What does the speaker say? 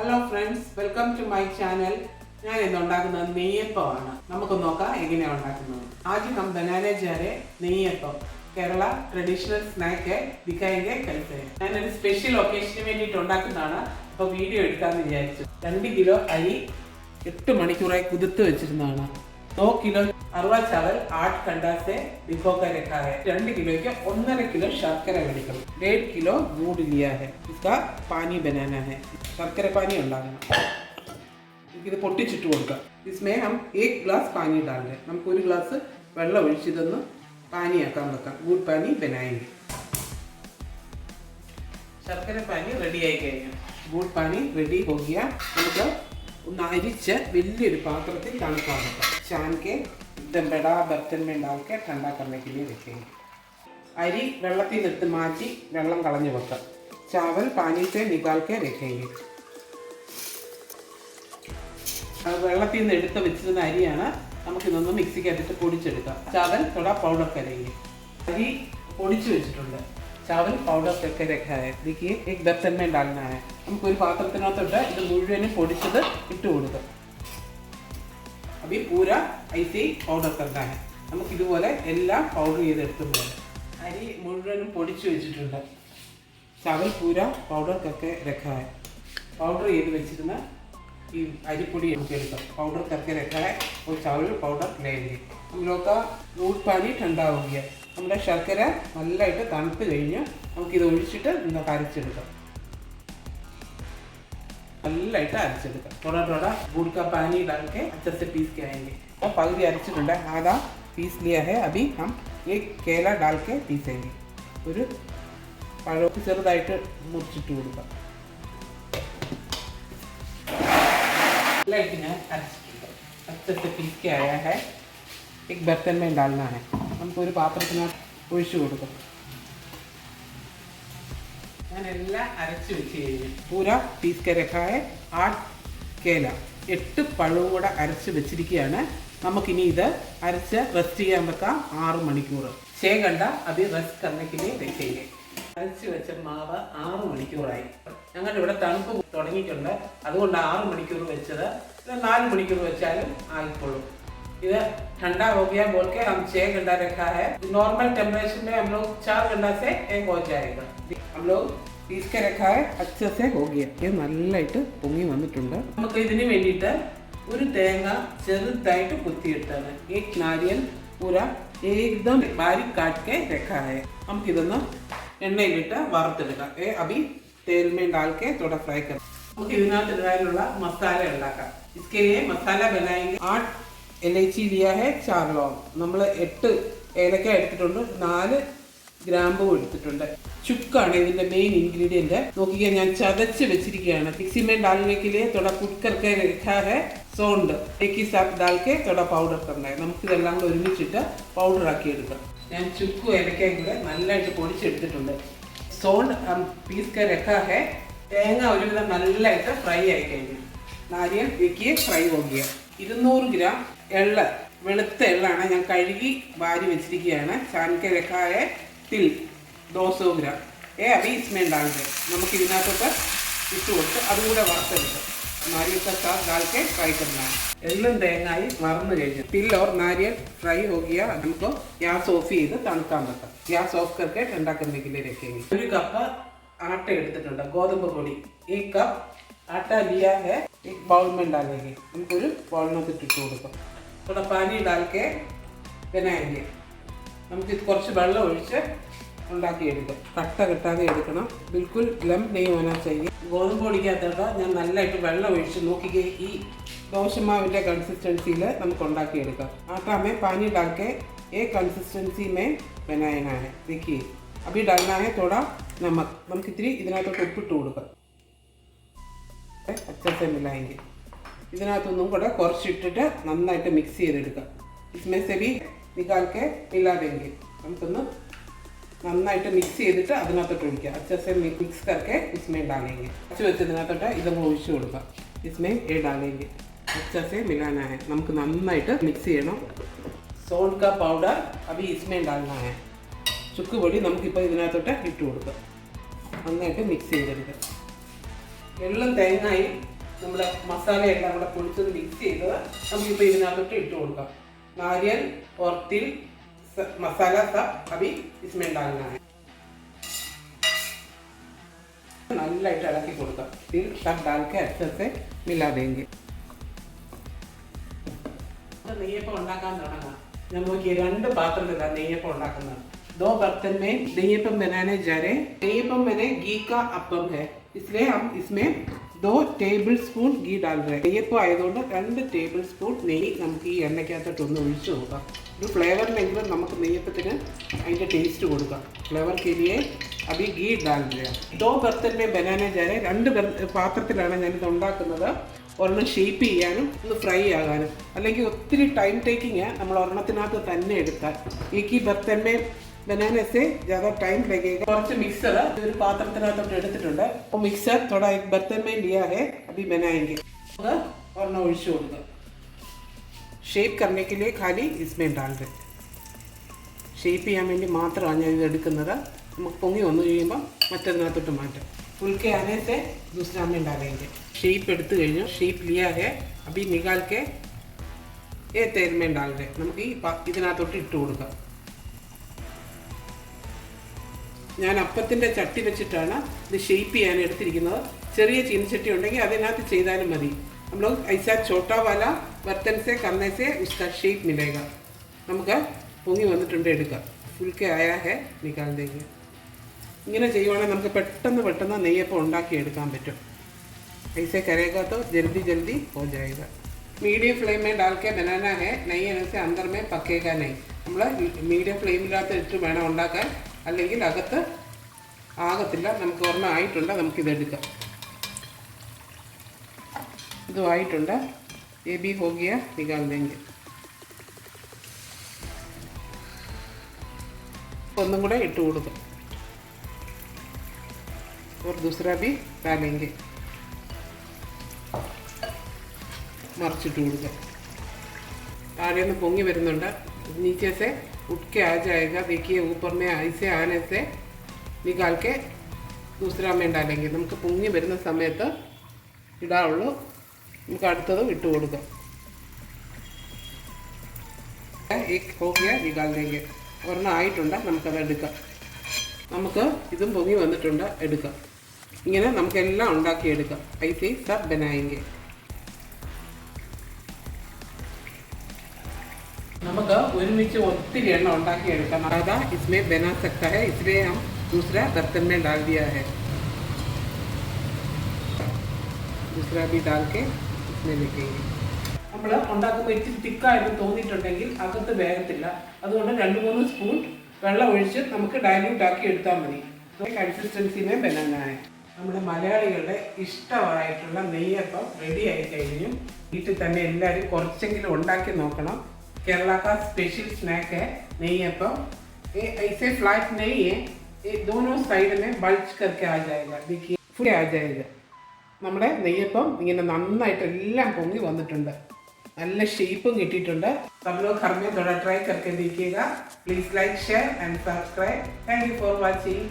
Hello friends, welcome to my channel. ഞാൻ ഇന്ന് ഉണ്ടാക്കുന്നത് നെയ്യപ്പമാണ്. നമുക്ക് നോക്കാം എങ്ങനെയാണ് ഉണ്ടാക്കുന്നത്. ആദ്യം हम बनाने जा रहे നെയ്യപ്പം. കേരള ട്രഡീഷണൽ സ്നാക്ക് ദിക്കായെങ്കിൽ കഴിച്ചേ. ഞാനൊരു സ്പെഷ്യൽ ഒക്കേഷന് വേണ്ടിയിട്ട് ഉണ്ടാക്കുന്നതാണ്. അപ്പോൾ വീഡിയോ എടുക്കാമെന്ന് വിചാരിച്ചു. 2 കിലോ അരി 8 മണിക്കൂറായി കുതിർത്ത് വെച്ചിരുന്നതാണ്. 9 किलो अरवा चावल 8 घंटा से भिगो कर रखा है. 2 किलो के 1.5 किलो शर्करा मेडिकल 1.5 किलो गुड़ लिया है. इसका पानी बनाना है. शर्करा पानी ഉണ്ടാക്കണം. ഇത് പൊട്ടിച്ചിട്ട് കൊടുക്കാം. इसमें हम 1 ഗ്ലാസ് पानी डाल रहे हैं. നമുക്ക് ഒരു ഗ്ലാസ് വെള്ളം ഒഴിച്ച് ഇതൊന്ന് പാനിയാക്കാൻ വെക്കാം. गुड़ पानी बनाएंगे. शर्करा पानी रेडी ആയി കഴിഞ്ഞു. गुड़ पानी रेडी हो गया. നമുക്ക് ഒന്ന് അരിച്ച് വലിയൊരു പാത്രത്തിൽ തണുക്കാൻ വെക്കാം. छान के एकदम बड़ा बर्तन में डाल के ठंडा करने के लिए रखेंगे. अरी വെള്ളത്തിൽ നിന്ന് മാറ്റി വെള്ളം കളഞ്ഞു വെക്കാം. चावल पानी से निकाल के रखेंगे. വെള്ളത്തിൽ നിന്ന് എടുത്ത് വെച്ചിരുന്ന അരിയാണ്. നമുക്കിതൊന്ന് മിക്സിക്കകത്തിട്ട് പൊടിച്ചെടുക്കാം. चावल थोड़ा पाउडर करेंगे. अरी പൊടിച്ചു വെച്ചിട്ടുണ്ട്. चावल पाउडर करके रखा है. देखिए एक बर्तन में डालना है. നമുക്കൊരു പാത്രത്തിനകത്തോട്ട് ഇത് മുഴുവനും പൊടിച്ചത് ഇട്ട് കൊടുക്കാം. अभी पूरा ऐसे ही पाउडर करना है. നമുക്ക് ഇതുപോലെ എല്ലാം പൗഡർ ചെയ്തെടുത്തുകൊണ്ട് അരി മുഴുവനും പൊടിച്ചു വെച്ചിട്ടുണ്ട്. चावल पूरा पाउडर करके रखा है. पाउडर ചെയ്ത് വെച്ചിരുന്ന ഈ അരിപ്പൊടി നമുക്ക് എടുക്കാം. पाउडर करके रखा है और चावल पाउडर लेंगे. हम लोग का दूध पानी ठंडा हो गया. നമ്മുടെ ശർക്കര നല്ലതായിട്ട് തണുത്ത് കഴിഞ്ഞ് നമുക്കിത് ഒഴിച്ചിട്ട് ഇന്ന് അരച്ചെടുക്കാം. നല്ലതായിട്ട് അരച്ചെടുക്കാം. थोड़ा थोड़ा गुड़ का पानी डाल के अच्छे से पीस के आएंगे. और पगड़ी അരച്ചിട്ടുണ്ട്. आधा पीस लिया है. अभी हम एक केला डाल के पीसेंगे. ഒരു പഴം ചെറുതായിട്ട് മുറിച്ചിട്ട് കൊടുക്കാം. नല്ലതായിട്ട് ഞാൻ അരച്ചിട്ടുണ്ട്. अच्छे से पीस के आया है. एक बर्तन में डालना है. നമുക്കൊരു പാത്രത്തിനകത്ത് ഒഴിച്ചു കൊടുക്കാം. എല്ലാം അരച്ച് വെച്ച് കഴിഞ്ഞു. പൂര പീസ് के रखा है. 8 केला 8 പഴവും കൂടെ അരച്ച് വെച്ചിരിക്കുകയാണ്. നമുക്കിനി ഇത് അരച്ച് റെസ്റ്റ് ചെയ്യാൻ വെക്കാം 6 മണിക്കൂർ. 6 घंटा अभी रेस्ट करने के लिए रखेंगे. അരച്ച് വെച്ച മാവ് 6 മണിക്കൂറായി. ഞങ്ങളുടെ ഇവിടെ തണുപ്പ് തുടങ്ങിയിട്ടുണ്ട്. അതുകൊണ്ട് 6 മണിക്കൂർ വെച്ചത്. 4 മണിക്കൂർ വെച്ചാലും ആയിക്കോളും. ഇത് ठंडा हो गया बोल के हम 6 घंटा रखा है. नॉर्मल टेम्परेचर में हम लोग 4 घंटा से एक हो जाएगा. हम लोग पीस के रखा है. अच्छे से हो गया. ये നല്ലതായിട്ട് പൊങ്ങി വന്നിട്ടുണ്ട്. നമുക്ക് ഇതിന് വേണ്ടിയിട്ട് ഒരു തേങ്ങ ചെറുതായിട്ട് കുത്തിയിട്ടാണ്. एक नारियल पूरा एकदम बारीक काट के रखा है. നമുക്കിതൊന്ന് എണ്ണയിലിട്ട് വറുത്തെടുക്കാം. अभी तेल में डाल के थोड़ा फ्राई कर. നമുക്ക് ഇതിനകത്ത് ഇടാനുള്ള മസാല ഉണ്ടാക്കാം. इसके लिए मसाला बनाएंगे. 8 ഇലച്ചി लिया है. 4 लौंग. നമ്മൾ 8 ഏലക്ക എടുത്തിട്ടുണ്ട്. 4 ഗ്രാമ്പൂ എടുത്തിട്ടുണ്ട്. ചുക്കാണ് ഇതിന്റെ മെയിൻ ഇൻഗ്രീഡിയന്റ്. നോക്കിക്കാൻ ഞാൻ ചതച്ച് വെച്ചിരിക്കുകയാണ്. मिक्सी में डालने के लिए थोड़ा कूट करके रखा है. सौंड एक ही साथ डाल के थोड़ा पाउडर करना है. നമുക്ക് ഇതെല്ലാം കൂടെ ഒരുമിച്ചിട്ട് പൗഡർ ആക്കി എടുക്കാം. ഞാൻ ചുക്കും ഏലക്കയും കൂടെ നല്ലതായിട്ട് പൊടിച്ചെടുത്തിട്ടുണ്ട്. സോണ്ട് पीस के रखा है. തേങ്ങ ഒരുവിധം നല്ലതായിട്ട് ഫ്രൈ ആയി കഴിഞ്ഞു. നാരിയൽ देखिए ഫ്രൈ हो गया. 200 ഗ്രാം എള്ള, വെളുത്ത എള്ളാണ്. ഞാൻ കഴുകി വാരി വെച്ചിരിക്കുകയാണ്. छान के रखा है. तिल 200 ഗ്രാം. अभी इसमें डाल दें. നമുക്ക് ഇതിനകത്തോട്ട് ഇട്ട് കൊടുത്ത് അതും കൂടെ വറുത്തെടുക്കാം. नारियल का साथ डाल के फ्राई करना है. എള്ളും തേങ്ങായി വറന്നു കഴിഞ്ഞു. तिल और नारियल फ्राई हो गया. हमको गैस ऑफ ചെയ്ത് തണുക്കാൻ വെക്കാം. गैस ऑफ करके ठंडा करने के लिए रखेंगे. 1 കപ്പ് ആട്ട എടുത്തിട്ടുണ്ട്. ഗോതമ്പ് പൊടി 1 कप आटा लिया है. एक बाउल में डालेंगे. നമുക്കൊരു ബൗളിനകത്ത് ഇട്ട് കൊടുക്കാം. थोड़ा पानी डाल के बनाएंगे. നമുക്ക് കുറച്ച് വെള്ളം ഒഴിച്ച് ഉണ്ടാക്കിയെടുക്കാം. കട്ട കെട്ടാതെ എടുക്കണം. ബിൽക്കുൽ ലംപ് नहीं होना चाहिए. ഗോതമ്പ് പൊടിക്കകത്തോട്ട് ഞാൻ നല്ലതായിട്ട് വെള്ളം ഒഴിച്ച് നോക്കിക്കേ. ഈ ദോശമാവിൻ്റെ കൺസിസ്റ്റൻസിയിൽ നമുക്ക് ഉണ്ടാക്കിയെടുക്കാം. आटा में पानी डाल के एक कंसिस्टेंसी में बनाना है. देखिए अभी डालना है थोड़ा नमक. നമുക്ക് ഇത്തിരി ഇതിനകത്തോട്ട് ഉപ്പിട്ട് കൊടുക്കാം. अच्छे से मिलाएंगे. ഇതിനകത്തൊന്നും കൂടെ കുറച്ചിട്ടിട്ട് നന്നായിട്ട് മിക്സ് ചെയ്തെടുക്കാം. इसमें से भी निकाल के मिला देंगे. നമുക്കൊന്ന് നന്നായിട്ട് മിക്സ് ചെയ്തിട്ട് അതിനകത്തോട്ട് ഒഴിക്കുക. अच्छे से मिक्स करके इसमें डालेंगे. അരച്ച് വെച്ചതിനകത്തോട്ട് ഇതൊന്ന് ഒഴിച്ചു കൊടുക്കാം. इसमें ये डालेंगे. अच्छे से मिलाना है. നമുക്ക് നന്നായിട്ട് മിക്സ് ചെയ്യണം. സോൾട്ട് का पाउडर अभी इसमें डालना है. ചുക്ക് പൊടി നമുക്കിപ്പോൾ ഇതിനകത്തോട്ട് ഇട്ട് കൊടുക്കാം. നന്നായിട്ട് മിക്സ് ചെയ്തെടുക്കാം. എള്ളും തേങ്ങയും നമ്മുടെ മസാലയെല്ലാം കൂടെ പൊടിച്ചത് മിക്സ് ചെയ്തത് നമുക്കിപ്പോൾ ഇതിനകത്തോട്ട് ഇട്ട് കൊടുക്കാം. नारियल और तिल मसाला सब अभी इसमें डालना है. നല്ലതായിട്ട് ഇളക്കി കൊടുക്കാം. तिल सब डाल के अच्छे से मिला देंगे. നെയ്യപ്പം ഉണ്ടാക്കാൻ തുടങ്ങാം. ഞാൻ നോക്കി 2 പാത്രത്തിലാണ് നെയ്യപ്പം ഉണ്ടാക്കുന്നത്. 2 बर्तन में നെയ്യപ്പം बनाने जा रहे हैं. നെയ്യപ്പം मैंने घी का അപ്പം है, इसलिए हम इसमें 2 ടേബിൾ സ്പൂൺ ഗീ डाल रहे हैं. നെയ്യപ്പം ആയതുകൊണ്ട് 2 ടേബിൾ സ്പൂൺ നെയ്യ് നമുക്ക് ഈ എണ്ണയ്ക്കകത്തോട്ട് ഒന്ന് ഒഴിച്ചു കൊടുക്കാം. ഒരു ഫ്ലേവറിനെങ്കിലും നമുക്ക് നെയ്യപ്പത്തിന് അതിൻ്റെ ടേസ്റ്റ് കൊടുക്കാം. ഫ്ലേവർ के लिए अभी घी डाल रहे हैं. 2 बर्तन में बनाने जा रहे हैं. 2 പാത്രത്തിലാണ് ഞാനിത് ഉണ്ടാക്കുന്നത്. ഒരെണ്ണം ഷേപ്പ് ചെയ്യാനും ഒന്ന് ഫ്രൈ ആകാനും. അല്ലെങ്കിൽ ഒത്തിരി ടൈം ടേക്കിങ് നമ്മൾ ഒരെണ്ണത്തിനകത്ത് തന്നെ എടുത്താൽ. ഈ ബർത്തൻ में बनाने से ज़्यादा टाइम लगेगा. കുറച്ച് മിക്സർ ഒരു പാത്രത്തിനകത്തോട്ട് എടുത്തിട്ടുണ്ട്. അപ്പോൾ മിക്സർ थोड़ा एक बर्तन में लिया है, अभी बनाएंगे. ഒരെണ്ണം ഒഴിച്ചു കൊടുക്കുക. ഷേപ്പ് करने के लिए खाली इसमें डाल दे. ഷേപ്പ് ചെയ്യാൻ വേണ്ടി മാത്രമാണ് ഞാൻ ഇത് എടുക്കുന്നത്. നമുക്ക് പൊങ്ങി വന്നു കഴിയുമ്പോൾ മറ്റൊന്നിനകത്തോട്ട് മാറ്റാം. फुलके आने से दूसरा में डालेंगे. ഷേപ്പ് എടുത്തു കഴിഞ്ഞു. ഷേപ്പ് लिया है, अभी निकाल के ये तेल में डाल दे. നമുക്ക് ഈ ഇതിനകത്തോട്ട് ഇട്ട് കൊടുക്കാം. ഞാൻ അപ്പത്തിൻ്റെ ചട്ടി വെച്ചിട്ടാണ് ഇത് ഷേപ്പ് ചെയ്യാൻ എടുത്തിരിക്കുന്നത്. ചെറിയ ചീനച്ചട്ടി ഉണ്ടെങ്കിൽ അതിനകത്ത് ചെയ്താലും മതി. हम लोग ऐसा छोटा वाला बर्तन से करने से उसका शेप मिलेगा. നമുക്ക് പൊങ്ങി വന്നിട്ടുണ്ട് എടുക്കാം. ഫുൽക്കെ ആയാ ഹെ നിക്കാൽ देंगे. ഇങ്ങനെ ചെയ്യുവാണെങ്കിൽ നമുക്ക് പെട്ടെന്ന് നെയ്യപ്പം ഉണ്ടാക്കിയെടുക്കാൻ പറ്റും. ऐसे करेगा तो जल्दी जल्दी हो जाएगा. मीडियम फ्लेम में डाल के बनाना है. नहीं आने से अंदर में पकेगा नहीं. നമ്മൾ മീഡിയം ഫ്ലെയിമിനകത്ത് ഇട്ട് വേണം ഉണ്ടാക്കാൻ, അല്ലെങ്കിൽ അകത്ത് ആകത്തില്ല. നമുക്ക് ഒരെണ്ണം ആയിട്ടുണ്ട്, നമുക്കിതെടുക്കാം. ഇതും ആയിട്ടുണ്ട്. ये भी हो गया, निकाल देंगे. ഒന്നും കൂടെ ഇട്ട് കൊടുക്കാം. और दूसरा भी डालेंगे. മറിച്ചിട്ട് കൊടുക്കുക. താഴെ നിന്ന് പൊങ്ങി വരുന്നുണ്ട്. नीचे से उठ के आ जाएगा. देखिए ऊपर में ऐसे आने से निकाल के दूसरा में डालेंगे. നമുക്ക് പൊങ്ങി വരുന്ന സമയത്ത് ഇടാവുള്ളൂ. നമുക്ക് അടുത്തത് ഇട്ട് കൊടുക്കാം. एक हो गया, निकाल देंगे. ഒരെണ്ണം ആയിട്ടുണ്ട്, നമുക്കത് എടുക്കാം. നമുക്ക് ഇതും പൊങ്ങി വന്നിട്ടുണ്ട്, എടുക്കാം. ഇങ്ങനെ നമുക്കെല്ലാം ഉണ്ടാക്കിയെടുക്കാം. ऐसे सब बनाएंगे. നമുക്ക് ഒരുമിച്ച് ഒത്തിരി എണ്ണ ഉണ്ടാക്കിയെടുക്കാം. അതാ इसमें बना सकता है, इसलिए हम दूसरा बर्तन में डाल दिया है. दूसरा भी डाल के इसमें लिखेंगे. നമ്മൾ ഉണ്ടാക്കുമ്പോൾ ഇച്ചിരി തിക്കായിട്ട് തോന്നിയിട്ടുണ്ടെങ്കിൽ അകത്ത് വേഗത്തില്ല. അതുകൊണ്ട് 2-3 സ്പൂൺ വെള്ളം ഒഴിച്ച് നമുക്ക് ഡൈല്യൂട്ട് ആക്കി എടുത്താൽ മതി. കൺസിസ്റ്റൻസിനെ ബനാനാണ്. നമ്മുടെ മലയാളികളുടെ ഇഷ്ടമായിട്ടുള്ള നെയ്യപ്പം റെഡി ആയി കഴിഞ്ഞു. വീട്ടിൽ തന്നെ എല്ലാവരും കുറച്ചെങ്കിലും ഉണ്ടാക്കി നോക്കണം. केरला का स्पेशल स्नैक है നെയ്യപ്പം. ऐसे फ्लैट नहीं है, ये दोनों साइड में बल्ज करके आ जाएगा. देखिए फुल आ जाएगा. നമ്മുടെ നെയ്യപ്പം ഇങ്ങനെ നന്നായിട്ട് എല്ലാം പൊങ്ങി വന്നിട്ടുണ്ട്. നല്ല ഷേപ്പും കിട്ടിയിട്ടുണ്ട്. सब लोग घर में थोड़ा ट्राई करके देखिएगा. Please like share and subscribe. Thank you for watching.